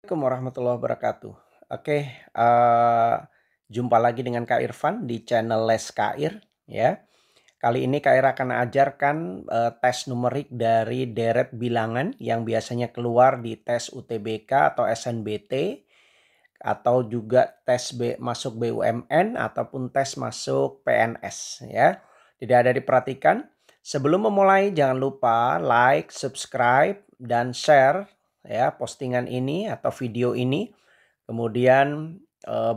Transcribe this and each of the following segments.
Assalamualaikum warahmatullahi wabarakatuh. Oke, jumpa lagi dengan Kak Irfan di channel Les Kair ya. Kali ini Kak Ir akan ajarkan tes numerik dari deret bilangan yang biasanya keluar di tes UTBK atau SNBT atau juga tes masuk BUMN ataupun tes masuk PNS ya. Jadi ada diperhatikan. Sebelum memulai jangan lupa like, subscribe dan share ya postingan ini atau video ini. Kemudian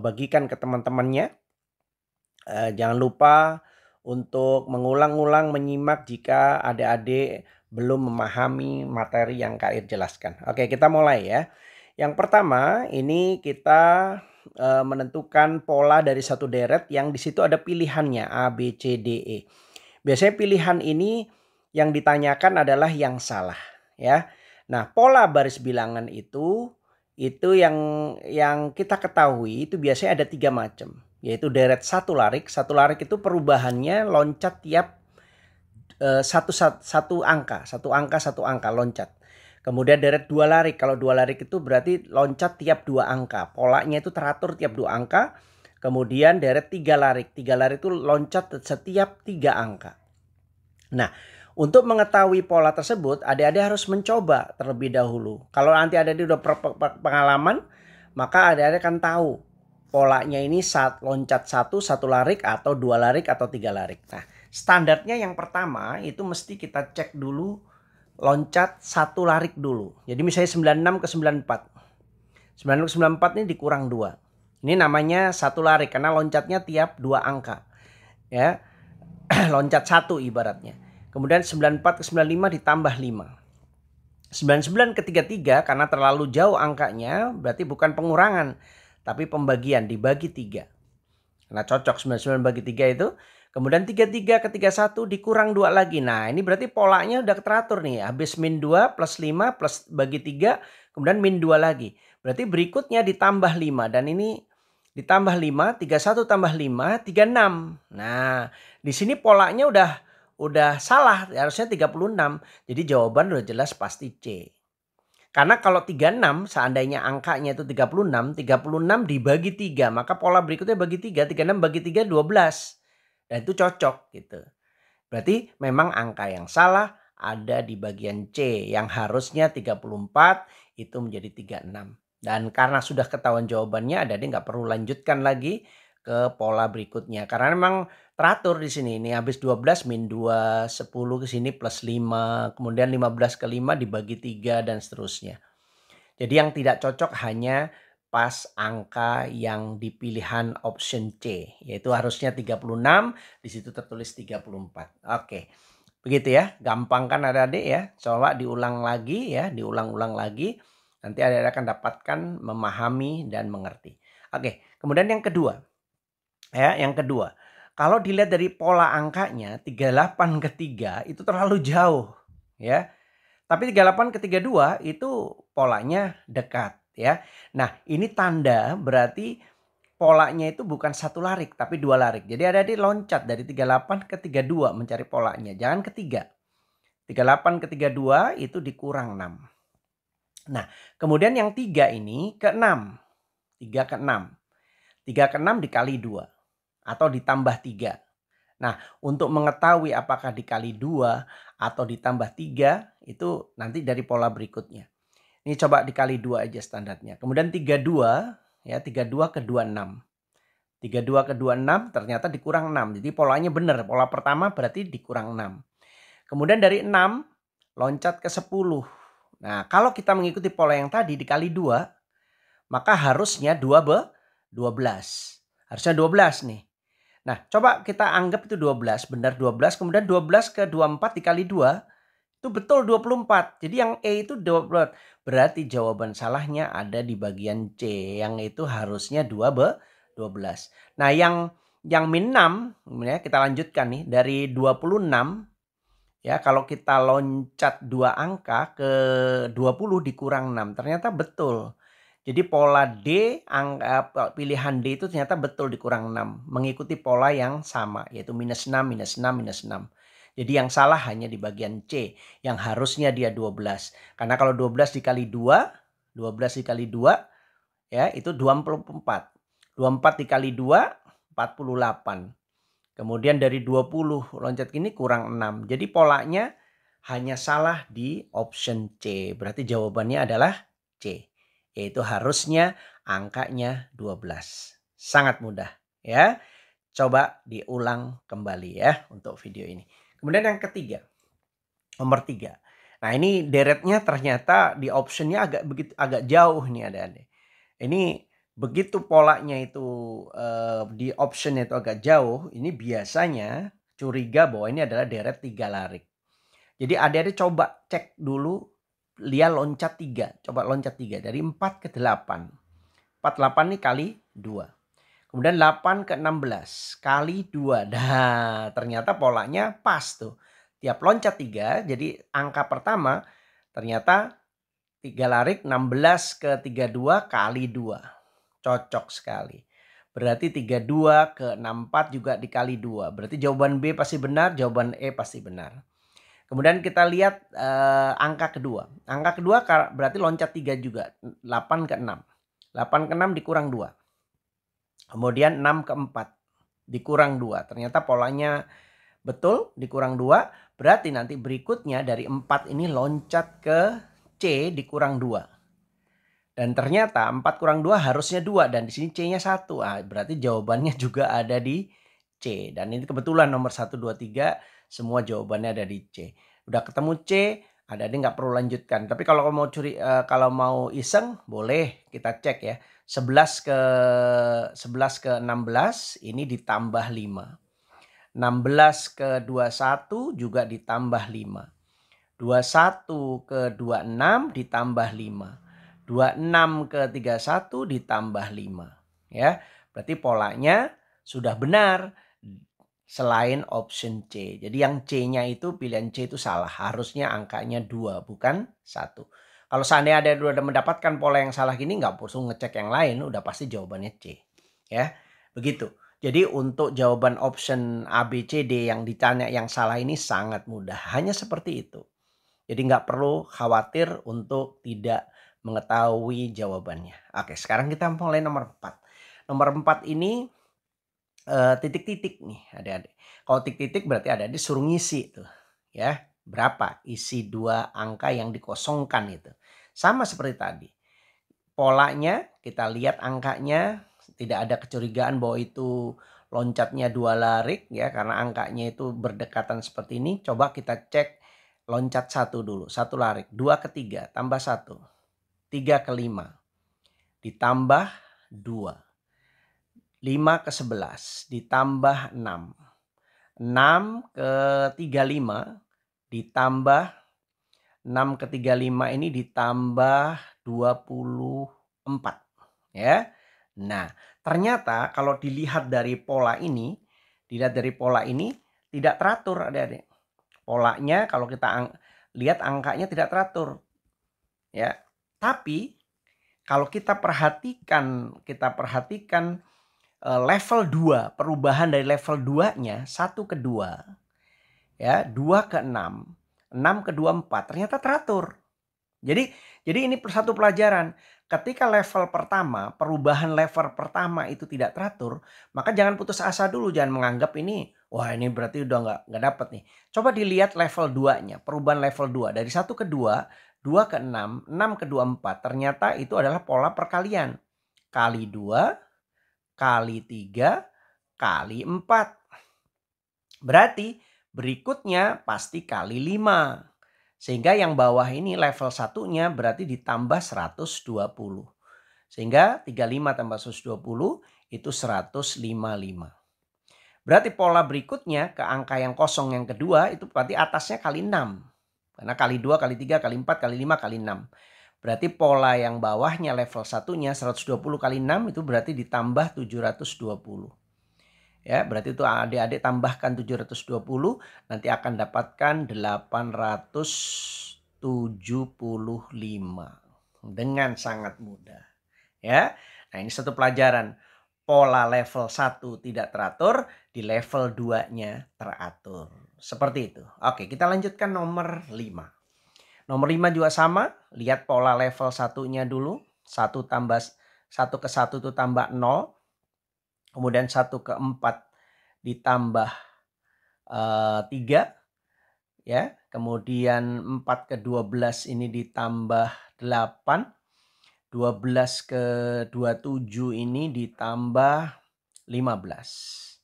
bagikan ke teman-temannya. Jangan lupa untuk mengulang-ulang menyimak jika adik-adik belum memahami materi yang Kak Ir jelaskan. Oke, kita mulai ya. Yang pertama, ini kita menentukan pola dari satu deret yang di situ ada pilihannya A, B, C, D, E. Biasanya pilihan ini yang ditanyakan adalah yang salah ya. Nah, pola baris bilangan itu yang kita ketahui itu biasanya ada 3 macam, yaitu deret satu larik. Satu larik itu perubahannya loncat tiap satu angka loncat. Kemudian deret dua larik. Kalau dua larik itu berarti loncat tiap 2 angka. Polanya itu teratur tiap 2 angka. Kemudian deret 3 larik. 3 larik itu loncat setiap 3 angka. Nah, untuk mengetahui pola tersebut, adik-adik harus mencoba terlebih dahulu. Kalau nanti adik-adik udah pengalaman, maka adik-adik akan tahu polanya ini saat loncat satu larik atau 2 larik atau 3 larik. Nah, standarnya yang pertama itu mesti kita cek dulu loncat 1 larik dulu. Jadi misalnya 96 ke 94. 96 ke 94 ini dikurang 2. Ini namanya 1 larik karena loncatnya tiap 2 angka. Ya. Loncat 1 ibaratnya. Kemudian 94 ke 95 ditambah 5. 99 ke 33 karena terlalu jauh angkanya berarti bukan pengurangan tapi pembagian, dibagi 3. Karena cocok 99 bagi 3 itu. Kemudian 33 ke 31 dikurang 2 lagi. Nah, ini berarti polanya udah teratur nih. Habis min 2 plus 5 plus bagi 3. Kemudian min 2 lagi. Berarti berikutnya ditambah 5. Dan ini ditambah 5. 31 tambah 5. 36. Nah, di sini polanya udah salah. Harusnya 36. Jadi jawaban udah jelas pasti C. Karena kalau 36 seandainya angkanya itu 36 dibagi 3. Maka pola berikutnya bagi 3. 36 bagi 3 12. Dan itu cocok gitu. Berarti memang angka yang salah ada di bagian C. Yang harusnya 34 itu menjadi 36. Dan karena sudah ketahuan jawabannya, adik nggak perlu lanjutkan lagi ke pola berikutnya. Karena memang teratur di sini. Ini habis 12 min 2, 10 ke sini plus 5, kemudian 15 ke 5 dibagi 3 dan seterusnya. Jadi yang tidak cocok hanya pas angka yang di pilihan option C, yaitu harusnya 36, di situ tertulis 34. Oke. Begitu ya, gampang kan adik-adik ya. Coba diulang lagi ya, diulang-ulang lagi. Nanti adik-adik akan dapatkan memahami dan mengerti. Oke, kemudian yang kedua. Ya, yang kedua. Kalau dilihat dari pola angkanya 38 ke 3 itu terlalu jauh ya. Tapi 38 ke 32 itu polanya dekat ya. Nah, ini tanda berarti polanya itu bukan 1 larik tapi 2 larik. Jadi adik-adik loncat dari 38 ke 32 mencari polanya. Jangan ke 3. 38 ke 32 itu dikurang 6. Nah, kemudian yang 3 ini ke 6. 3 ke 6. 3 ke 6 dikali 2 atau ditambah 3. Nah, untuk mengetahui apakah dikali 2 atau ditambah 3 itu nanti dari pola berikutnya. Ini coba dikali 2 aja standarnya. Kemudian 32 ya, 32 ke 26. 32 ke 26 ternyata dikurang 6. Jadi polanya benar. Pola pertama berarti dikurang 6. Kemudian dari 6 loncat ke 10. Nah, kalau kita mengikuti pola yang tadi dikali 2, maka harusnya 12. Harusnya 12 nih. Nah, coba kita anggap itu 12, benar 12. Kemudian 12 ke 24 dikali 2, itu betul 24. Jadi yang E itu 24. Berarti jawaban salahnya ada di bagian C. Yang itu harusnya 12. Nah, yang min 6, ya, kita lanjutkan nih. Dari 26, ya, kalau kita loncat 2 angka ke 20 dikurang 6. Ternyata betul. Jadi pola D, pilihan D itu ternyata betul dikurang 6. Mengikuti pola yang sama, yaitu minus 6, minus 6, minus 6. Jadi yang salah hanya di bagian C, yang harusnya dia 12. Karena kalau 12 dikali 2, 12 dikali 2 ya itu 24. 24 dikali 2 48. Kemudian dari 20 loncat gini kurang 6. Jadi polanya hanya salah di option C. Berarti jawabannya adalah C. Yaitu harusnya angkanya 12. Sangat mudah ya. Coba diulang kembali ya untuk video ini. Kemudian yang ketiga. Nomor 3. Nah ini deretnya ternyata di optionnya agak jauh nih adik-adik. Ini begitu polanya itu di optionnya itu agak jauh. Ini biasanya curiga bahwa ini adalah deret 3 larik. Jadi adik-adik coba cek dulu Lia loncat 3. Coba loncat 3 dari 4 ke 8. 48 nih kali 2. Kemudian 8 ke 16 kali 2. Nah ternyata polanya pas tuh. Tiap loncat 3 jadi angka pertama ternyata 3 larik 16 ke 32 kali 2. Cocok sekali. Berarti 32 ke 64 juga dikali 2. Berarti jawaban B pasti benar, jawaban E pasti benar. Kemudian kita lihat angka kedua. Angka kedua berarti loncat 3 juga. 8 ke 6. 8 ke 6 dikurang 2. Kemudian 6 ke 4 dikurang 2. Ternyata polanya betul dikurang 2. Berarti nanti berikutnya dari 4 ini loncat ke C dikurang 2. Dan ternyata 4 kurang 2 harusnya 2. Dan di sini C-nya 1. Berarti jawabannya juga ada di C. Dan ini kebetulan nomor 1, 2, 3 semua jawabannya ada di C. Udah ketemu C, adik-adik nggak perlu lanjutkan. Tapi kalau mau iseng boleh kita cek ya. 11 ke 16 ini ditambah 5. 16 ke 21 juga ditambah 5. 21 ke 26 ditambah 5. 26 ke 31 ditambah 5. Ya, berarti polanya sudah benar selain option C. Jadi yang C-nya itu pilihan C itu salah. Harusnya angkanya 2 bukan 1. Kalau seandainya ada udah mendapatkan pola yang salah gini nggak perlu ngecek yang lain, udah pasti jawabannya C. Ya, begitu. Jadi untuk jawaban option A, B, C, D yang ditanya yang salah ini sangat mudah. Hanya seperti itu. Jadi nggak perlu khawatir untuk tidak mengetahui jawabannya. Oke, sekarang kita mulai nomor 4. Nomor 4 ini titik-titik nih adik-adik. Kalau titik-titik berarti adik-adik suruh ngisi tuh. Ya, berapa isi 2 angka yang dikosongkan itu. Sama seperti tadi. Polanya kita lihat angkanya, tidak ada kecurigaan bahwa itu loncatnya 2 larik ya, karena angkanya itu berdekatan seperti ini. Coba kita cek loncat 1 dulu, 1 larik, 2 ke 3 tambah 1, 3 ke 5 ditambah 2, 5 ke 11 ditambah 6, 6 ke 35 ditambah 6 ke 35 ini ditambah 24 ya. Nah, ternyata kalau dilihat dari pola ini, tidak teratur adik-adik. Polanya kalau kita lihat angkanya tidak teratur. Ya. Tapi kalau kita perhatikan level 2, perubahan dari level 2-nya 1 ke 2. Ya, 2 ke 6. 6 ke 24 ternyata teratur. Jadi ini satu pelajaran. Ketika perubahan level pertama itu tidak teratur, maka jangan putus asa dulu, jangan menganggap ini wah ini berarti udah nggak dapet nih. Coba dilihat level 2-nya, perubahan level 2 dari 1 ke 2, 2 ke 6, 6 ke 24. Ternyata itu adalah pola perkalian. Kali 2, kali 3, kali 4. Berarti berikutnya pasti kali 5. Sehingga yang bawah ini level 1-nya berarti ditambah 120. Sehingga 35 tambah 120 itu 155. Berarti pola berikutnya ke angka yang kosong yang kedua itu berarti atasnya kali 6. Karena kali 2, kali 3, kali 4, kali 5, kali 6. Berarti pola yang bawahnya level 1-nya 120 kali 6 itu berarti ditambah 720. Ya, berarti itu adik-adik tambahkan 720 nanti akan dapatkan 875 dengan sangat mudah. Ya. Nah, ini satu pelajaran. Pola level 1 tidak teratur, di level 2-nya teratur. Seperti itu. Oke, kita lanjutkan nomor 5. Nomor 5 juga sama, lihat pola level satunya dulu. 1 tambah 1 ke 1 itu tambah 0. Kemudian 1 ke 4 ditambah 3. Ya, kemudian 4 ke 12 ini ditambah 8. 12 ke 27 ini ditambah 15.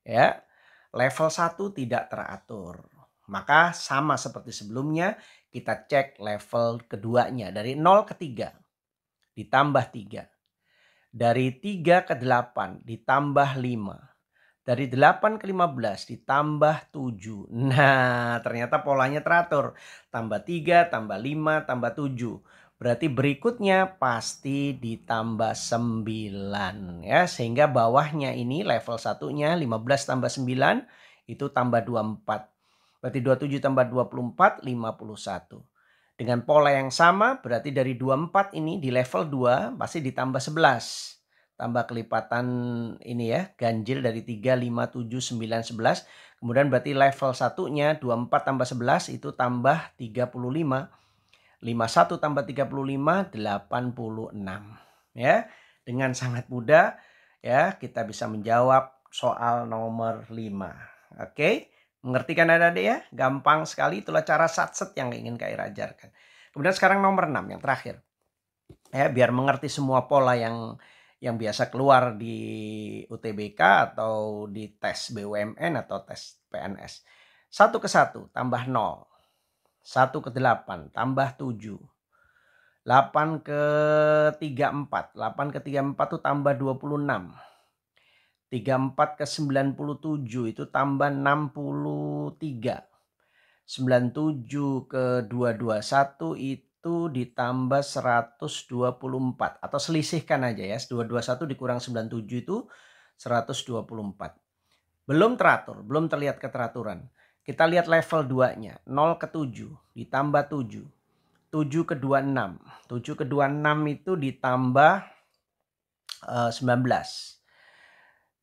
Ya, level 1 tidak teratur. Maka sama seperti sebelumnya, kita cek level keduanya dari 0 ke 3 ditambah 3. Dari 3 ke 8 ditambah 5. Dari 8 ke 15 ditambah 7. Nah, ternyata polanya teratur. Tambah 3, tambah 5, tambah 7. Berarti berikutnya pasti ditambah 9. Ya, sehingga bawahnya ini level satunya 15 tambah 9 itu tambah 24. Berarti 27 tambah 24, 51. Dengan pola yang sama berarti dari 24 ini di level 2 pasti ditambah 11. Tambah kelipatan ini ya, ganjil dari 3, 5, 7, 9, 11. Kemudian berarti level satunya 24 tambah 11 itu tambah 35. 51 tambah 35, 86. Ya, dengan sangat mudah ya kita bisa menjawab soal nomor 5. Oke, mengerti kan adik-adik ya? Gampang sekali, itulah cara satset yang ingin Kak Ira ajarkan. Kemudian sekarang nomor 6 yang terakhir. Ya, biar mengerti semua pola yang biasa keluar di UTBK atau di tes BUMN atau tes PNS. 1 ke 1 tambah 0. 1 ke 8 tambah 7. 8 ke 34. 8 ke 34 itu tambah 26. 34 ke 97 itu tambah 63. 97 ke 221 itu ditambah 124. Atau selisihkan aja ya. 221 dikurang 97 itu 124. Belum teratur, belum terlihat keteraturan. Kita lihat level 2-nya. 0 ke 7 ditambah 7. 7 ke 26. 7 ke 26 itu ditambah 19.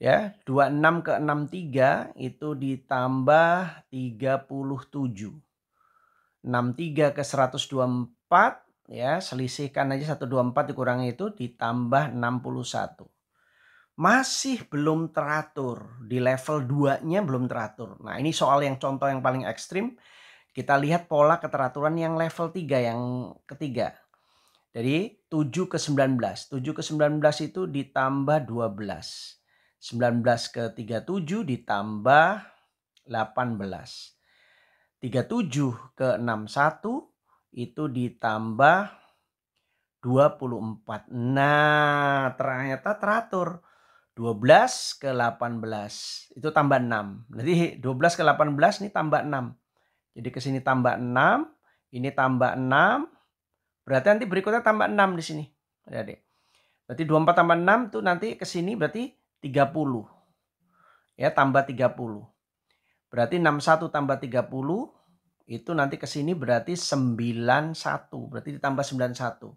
Ya, 26 ke 63 itu ditambah 37. 63 ke 124 ya, selisihkan aja 124 dikurangi itu ditambah 61. Masih belum teratur, di level 2-nya belum teratur. Nah, ini soal yang contoh yang paling ekstrim. Kita lihat pola keteraturan yang level 3 yang ketiga. Jadi 7 ke 19. 7 ke 19 itu ditambah 12. 19 ke 37 ditambah 18. 37 ke 61 itu ditambah 24. Nah, ternyata teratur. 12 ke 18 itu tambah 6. Jadi 12 ke 18 ini tambah 6. Jadi ke sini tambah 6, ini tambah 6. Berarti nanti berikutnya tambah 6 di sini. Adik. Berarti 24 tambah 6 tuh nanti ke sini berarti 30. Ya, tambah 30. Berarti 61 tambah 30 itu nanti ke sini berarti 91. Berarti ditambah 91.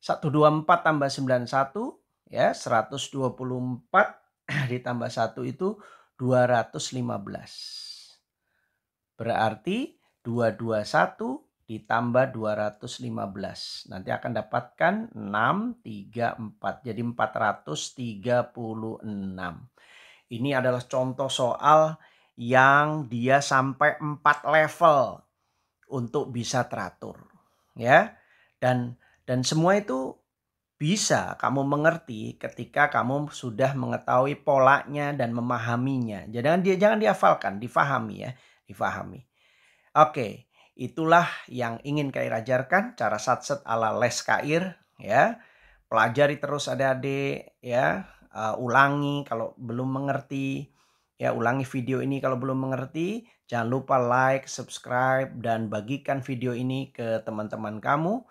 124 tambah 91 ya 124 ditambah 1 itu 215. Berarti 221 ditambah 215. Nanti akan dapatkan 634. Jadi 436. Ini adalah contoh soal yang dia sampai 4 level untuk bisa teratur. Ya. Dan semua itu bisa kamu mengerti ketika kamu sudah mengetahui polanya dan memahaminya. Jangan dihafalkan, difahami ya, difahami. Oke, itulah yang ingin Kak Ira ajarkan, cara satset ala les Kair ya. Pelajari terus adik-adik ya, ulangi kalau belum mengerti. Ya, ulangi video ini kalau belum mengerti. Jangan lupa like, subscribe dan bagikan video ini ke teman-teman kamu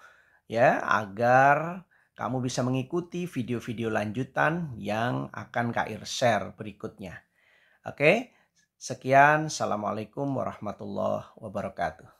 ya agar kamu bisa mengikuti video-video lanjutan yang akan Kak Ir share berikutnya. Oke, sekian. Assalamualaikum warahmatullahi wabarakatuh.